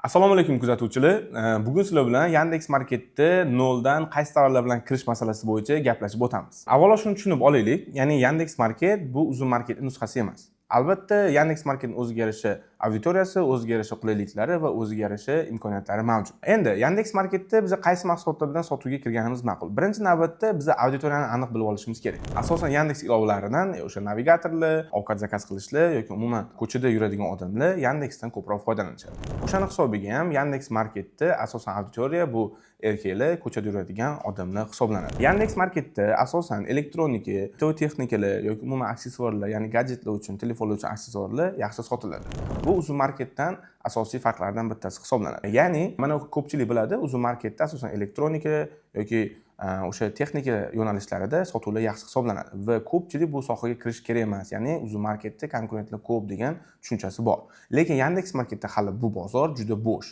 Assalomu alaykum kuzatuvchilar. Bugun sizlar bilan Yandex Marketda noldan qaysi tovarlar bilan kirish masalasi bo'yicha gaplashib o'tamiz. Avvalo shuni tushunib olaylik, ya'ni Yandex Market bu uzun marketning nusxasi emas. Albatta, Yandex Marketning o'ziga yarasha auditoriyasi, o'ziga yarasha qulayliklari va o'ziga yarasha imkoniyatlari mavjud. Endi Yandex Marketda biz qaysi mahsulotlar bilan sotuvga kirganimiz ma'qul? Birinchi navbatda biz auditoriyani aniq bilib olishimiz kerak. Asosan Yandex ilovalaridan o'sha navigatorlar, ovqat zakaz qilishlar yoki umuman ko'chada yuradigan odamlar Yandexdan ko'proq foydalanishadi. O'shani hisobiga ham Yandex Marketda asosan auditoriya bu erkaklar, ko'chada yuradigan odamlar hisoblanadi. Yandex Marketda asosan elektronika, texnikalar yoki umuman aksessuarlar, ya'ni gadjetlar uchun, telefonlar uchun aksessuarlar yaxshi sotiladi. Bu uzun marketdan asosiy farqlardan bittasi hisoblanadi. Ya'ni mana ko'pchilik biladi, uzun marketda asosan elektronika yoki o'sha texnika yo'nalishlarida sotuvlar yaxshi hisoblanadi va ko'pchilik bu sohaga kirish kerak emas. Ya'ni uzun marketda konkurentlar ko'p degan tushunchasi bor. Lekin Yandex Marketda hali bu bozor juda bo'sh.